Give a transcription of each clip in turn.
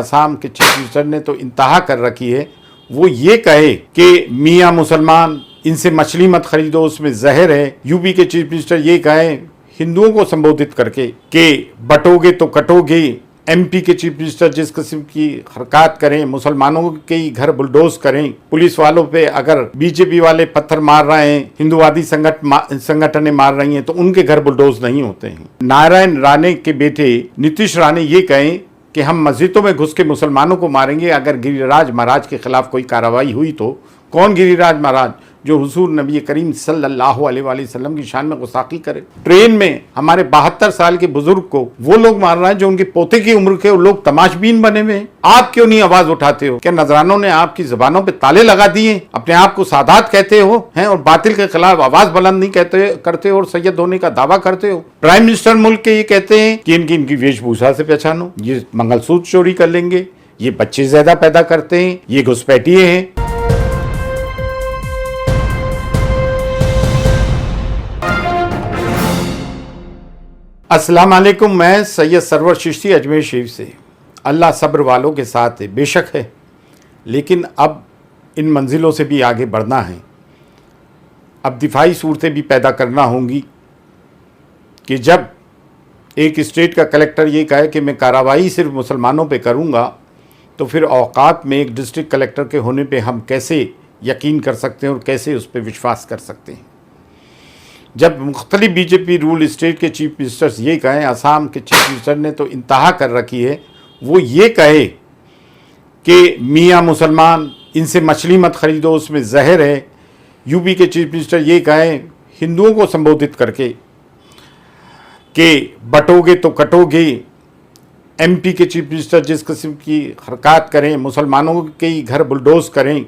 असम के chief minister ने तो इंतहा कर रखी है, वो ये कहे कि मियाँ मुसलमान इनसे मछली मत खरीदो, उसमें जहर है। यूपी के चीफ मिनिस्टर ये कहे हिंदुओं को संबोधित करके कि बटोगे तो कटोगे। एमपी के चीफ मिनिस्टर जिस किस्म की हरकत करें, मुसलमानों के ही घर बुलडोज करें, पुलिस वालों पे अगर बीजेपी वाले पत्थर मार रहे हैं, हिंदुवादी संगठनें मार रही हैं, तो उनके घर बुलडोज नहीं होते हैं। नारायण राणे के बेटे नीतीश राणे ये कहें कि हम मस्जिदों में घुस के मुसलमानों को मारेंगे अगर गिरिराज महाराज के खिलाफ कोई कार्रवाई हुई तो। कौन गिरिराज महाराज? जो हुजूर नबी करीम सल्लल्लाहु अलैहि वसल्लम की शान में गुस्ताखी करे। ट्रेन में हमारे 72 साल के बुजुर्ग को वो लोग मार रहे हैं जो उनके पोते की उम्र के लोग तमाशबीन बने हुए हैं। आप क्यों नहीं आवाज उठाते हो? क्या नजरानों ने आपकी जुबानों पे ताले लगा दिए? अपने आप को सादात कहते हो हैं और बातिल के खिलाफ आवाज बुलंद नहीं करते हो और सैयद होने का दावा करते हो। प्राइम मिनिस्टर मुल्क के ये कहते हैं कि इनकी वेशभूषा से पहचानो, ये मंगलसूत्र चोरी कर लेंगे, ये बच्चे ज्यादा पैदा करते हैं, ये घुसपैठिए हैं। अस्सलाम वालेकुम, मैं सैयद सरवर चिश्ती अजमेर शरीफ से। अल्लाह सब्र वालों के साथ है, बेशक है, लेकिन अब इन मंजिलों से भी आगे बढ़ना है। अब दिफाई सूरतें भी पैदा करना होंगी कि जब एक स्टेट का कलेक्टर ये कहे कि मैं कार्रवाई सिर्फ मुसलमानों पे करूँगा, तो फिर औकात में एक डिस्ट्रिक्ट कलेक्टर के होने पे हम कैसे यकीन कर सकते हैं और कैसे उस पर विश्वास कर सकते हैं। जब मुख्तलिफ बीजेपी रूल स्टेट के चीफ मिनिस्टर्स ये कहें, असम के चीफ मिनिस्टर ने तो इंतहा कर रखी है, वो ये कहे कि मियाँ मुसलमान इनसे मछली मत खरीदो, उसमें जहर है। यूपी के चीफ मिनिस्टर ये कहें हिंदुओं को संबोधित करके कि बटोगे तो कटोगे। एमपी के चीफ मिनिस्टर जिस किस्म की हरकत करें, मुसलमानों के ही घर बुलडोज करें,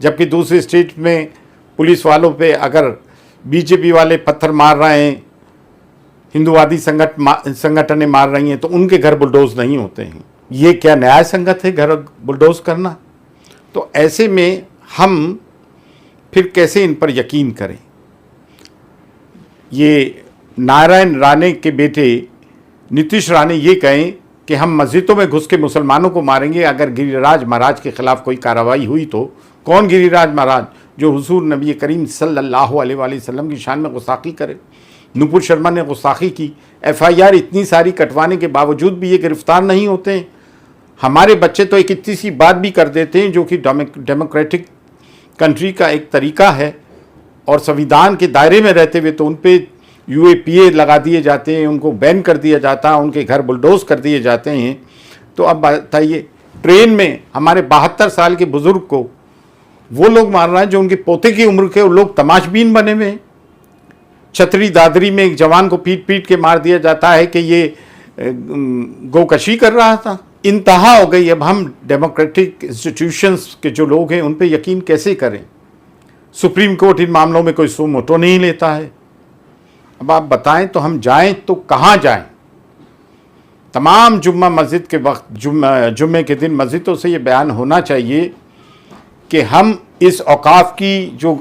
जबकि दूसरे स्टेट में पुलिस वालों पे अगर बीजेपी वाले पत्थर मार रहे हैं, हिंदुवादी संगठनें मार रही हैं, तो उनके घर बुलडोज नहीं होते हैं। ये क्या न्याय संगत है घर बुलडोज करना? तो ऐसे में हम फिर कैसे इन पर यकीन करें? ये नारायण राणे के बेटे नीतीश राणे ये कहें कि हम मस्जिदों में घुस के मुसलमानों को मारेंगे अगर गिरिराज महाराज के खिलाफ कोई कार्रवाई हुई तो। कौन गिरिराज महाराज? जो हुजूर नबी करीम सल्लल्लाहु अलैहि वसल्लम की शान में गुस्ताखी करे। नुपुर शर्मा ने गुस्ताखी की, FIR इतनी सारी कटवाने के बावजूद भी ये गिरफ्तार नहीं होते हैं। हमारे बच्चे तो एक इतनी सी बात भी कर देते हैं जो कि डेमोक्रेटिक कंट्री का एक तरीका है, और संविधान के दायरे में रहते हुए तो उन पर UAPA लगा दिए जाते हैं, उनको बैन कर दिया जाता है, उनके घर बुलडोज कर दिए जाते हैं। तो अब बताइए, ट्रेन में हमारे 72 साल के बुजुर्ग को वो लोग मार रहे हैं जो उनके पोते की उम्र के लोग तमाशबीन बने हुए हैं। छतरी दादरी में एक जवान को पीट पीट के मार दिया जाता है कि ये गोकशी कर रहा था। इंतहा हो गई। अब हम डेमोक्रेटिक इंस्टीट्यूशंस के जो लोग हैं उन पे यकीन कैसे करें? सुप्रीम कोर्ट इन मामलों में कोई सो मोटो नहीं लेता है। अब आप बताएं तो हम जाएं तो कहाँ जाएं? तमाम जुम्मा मस्जिद के वक्त, जुम्मे के दिन मस्जिदों से ये बयान होना चाहिए कि हम इस औकाफ की जो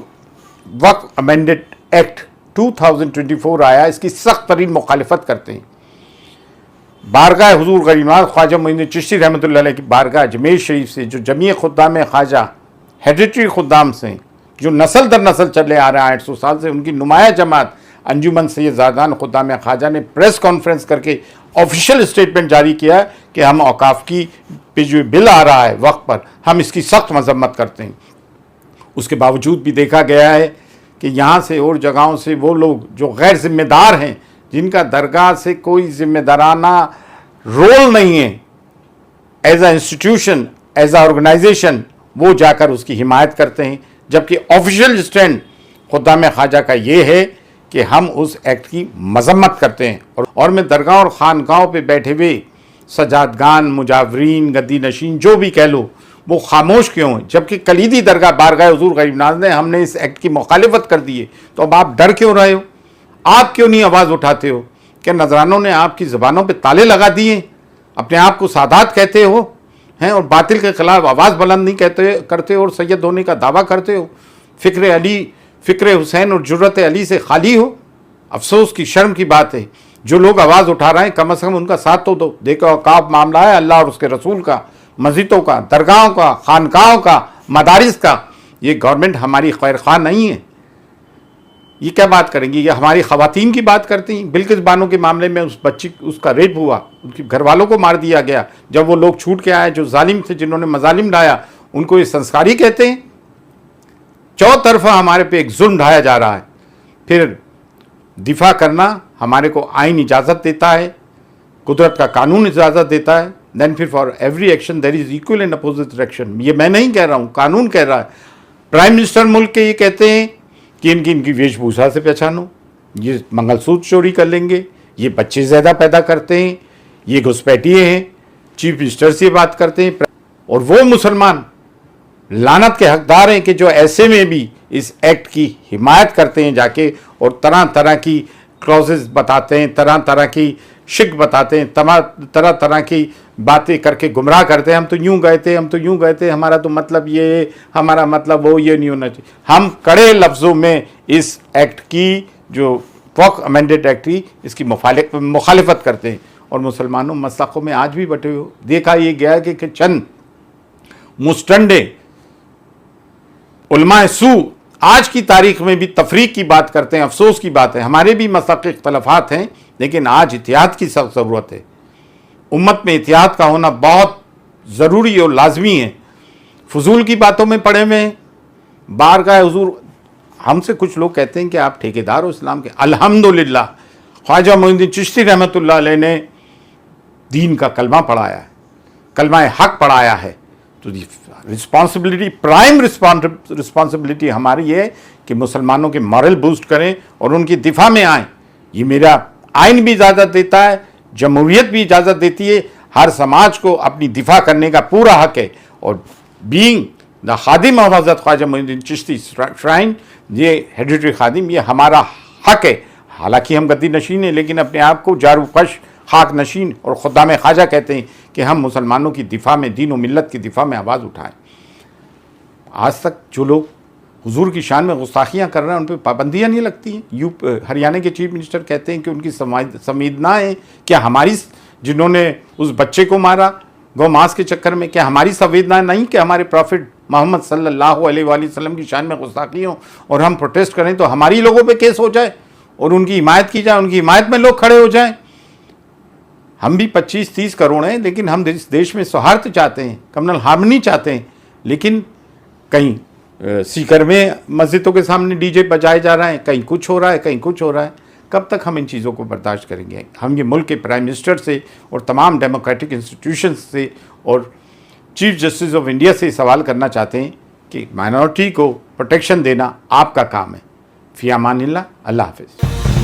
वक्फ अमेंडेड एक्ट 2024 आया, इसकी सख्त तरीन मुखालिफत करते हैं। बारगाह हुजूर गरीबनाथ ख्वाजा मोइनुद्दीन चिश्ती रहमतुल्लाह अलैह की बारगाह अजमेर शरीफ से जो जमीयत खुद्दाम ख्वाजा हेरिटरी खुद्दाम से जो नस्ल दर नस्ल चले आ रहे हैं 800 साल से, उनकी नुमाया जमात अंजुमन सैयदान खुद्दाम ख्वाजा ने प्रेस कॉन्फ्रेंस करके ऑफिशियल स्टेटमेंट जारी किया कि हम औकाफ की पे जो बिल आ रहा है वक्त पर, हम इसकी सख्त मजम्मत करते हैं। उसके बावजूद भी देखा गया है कि यहाँ से और जगहों से वो लोग जो गैर जिम्मेदार हैं, जिनका दरगाह से कोई जिम्मेदाराना रोल नहीं है as a institution, as a organisation, वो जाकर उसकी हिमायत करते हैं। जबकि ऑफिशियल स्टैंड खुद्दाम ख्वाजा का ये है कि हम उस एक्ट की मजम्मत करते हैं। और मैं दरगाह और खानगाहों पे बैठे हुए सजादगान, मुजावरीन, गद्दी नशीन जो भी कह लो, वो खामोश क्यों हैं? जबकि कलीदी दरगाह बारगाह हुजूर गरीबनाथ ने हमने इस एक्ट की मुखालिफत कर दी है, तो अब आप डर क्यों रहे हो? आप क्यों नहीं आवाज़ उठाते हो? क्या नजरानों ने आपकी ज़बानों पे ताले लगा दिए? अपने आप को सादात कहते हो हैं और बातिल के खिलाफ आवाज़ बुलंद नहीं करते हो और सैयद होने का दावा करते हो। फ़िक्र अली, फ़िक्र हुसैन और जुर्रत अली से खाली हो। अफसोस की, शर्म की बात है जो लोग आवाज़ उठा रहे हैं कम से कम उनका साथ तो दो। देखो औकाफ मामला है अल्लाह और उसके रसूल का, मस्जिदों का, दरगाहों का, खानकाहों का, मदारिस का। ये गवर्नमेंट हमारी खैर ख्वाह नहीं है। ये क्या बात करेंगी? ये हमारी ख़वातीन की बात करती हैं। बिल्किस बानो के मामले में उस बच्ची उसका रेप हुआ, उनके घर वालों को मार दिया गया। जब वो लोग छूट के आए जो जालिम थे, जिन्होंने मजालिम ढाया, उनको ये संस्कारी कहते हैं। चौतरफा हमारे पे एक जुल्म ढाया जा रहा है। फिर दिफा करना हमारे को आइन इजाज़त देता है, कुदरत का कानून इजाज़त देता है। देन फिर for every action there is equal and opposite reaction. ये मैं नहीं कह रहा हूँ, कानून कह रहा है। प्राइम मिनिस्टर मुल्क के ये कहते हैं कि इनकी वेशभूषा से पहचानो, ये मंगलसूत्र चोरी कर लेंगे, ये बच्चे ज़्यादा पैदा करते हैं, ये घुसपैठिए हैं। चीफ मिनिस्टर से बात करते हैं। और वो मुसलमान लानत के हकदार हैं कि जो ऐसे में भी इस एक्ट की हिमायत करते हैं जाके, और तरह तरह की क्लॉजेस बताते हैं, तरह तरह की शिक बताते हैं, तरह तरह की बातें करके गुमराह करते हैं। हम तो यूं गए थे, हम तो यूं गए थे, हमारा तो मतलब ये, हमारा मतलब वो, ये नहीं होना चाहिए। हम कड़े लफ्ज़ों में इस एक्ट की, जो वॉक अमेंडेड एक्ट की, इसकी मुखालिफत करते हैं। और मुसलमानों मसलकों में आज भी बटे हुए देखा ये गया कि चंद मुस्टंडे उलमाए सू आज की तारीख में भी तफरीक की बात करते हैं। अफसोस की बात है, हमारे भी मसलक इख्तलाफात हैं, लेकिन आज इतिहाद की सख्त ज़रूरत है। उम्मत में इतिहाद का होना बहुत ज़रूरी और लाजमी है। फजूल की बातों में पड़े हुए हैं। बारगाह हुजूर, हमसे कुछ लोग कहते हैं कि आप ठेकेदार हो इस्लाम के। अल्हम्दुलिल्लाह, ख्वाजा मोइनुद्दीन चिश्ती रहमतुल्लाह अलैह ने दीन का कलमा पढ़ाया है, कलमा हक पढ़ाया है। तो रिस्पॉन्सिबिलिटी, प्राइम रिस्पॉन्सिबिलिटी हमारी है कि मुसलमानों के मॉरल बूस्ट करें और उनकी दिफा में आएँ। ये मेरा आइन भी इजाज़त देता है, जमहूरियत भी इजाज़त देती है। हर समाज को अपनी दिफा करने का पूरा हक है। और बीइंग द खादिम ऑफ हज़रत ख्वाजा मोइनुद्दीन चिश्ती श्राइन, ये हेरिडिटरी खादिम, ये हमारा हक है। हालांकि हम गद्दी नशीन हैं, लेकिन अपने आप को जारूकश, खाक नशीन और खुद्दाम ख्वाजा कहते हैं कि हम मुसलमानों की दिफा में, दीन और मिल्लत की दिफा में आवाज़ उठाएं। आज तक जो लोग हुजूर की शान में गुस्ताखियाँ कर रहे हैं, उन पर पाबंदियाँ नहीं लगती हैं। हरियाणा के चीफ मिनिस्टर कहते हैं कि उनकी संवेदनाएँ क्या हमारी, जिन्होंने उस बच्चे को मारा गौ मांस के चक्कर में, क्या हमारी संवेदनाएँ नहीं कि हमारे प्रॉफिट मोहम्मद सल्लल्लाहु अलैहि वसल्लम की शान में गुस्ताखी हो और हम प्रोटेस्ट करें तो हमारी लोगों पे केस हो जाए और उनकी हिमायत की जाए, उनकी हिमायत में लोग खड़े हो जाएं। हम भी 25-30 करोड़ हैं, लेकिन हम इस देश में सौहार्द चाहते हैं, कम्युनल हार्मनी चाहते हैं। लेकिन कहीं सीकर में मस्जिदों के सामने डीजे बजाए जा रहे हैं, कहीं कुछ हो रहा है, कहीं कुछ हो रहा है। कब तक हम इन चीज़ों को बर्दाश्त करेंगे? हम ये मुल्क के प्राइम मिनिस्टर से और तमाम डेमोक्रेटिक इंस्टीट्यूशंस से और चीफ जस्टिस ऑफ इंडिया से सवाल करना चाहते हैं कि माइनॉरिटी को प्रोटेक्शन देना आपका काम है। फ़ी अमानिल्लाह, अल्लाह हाफ़िज़।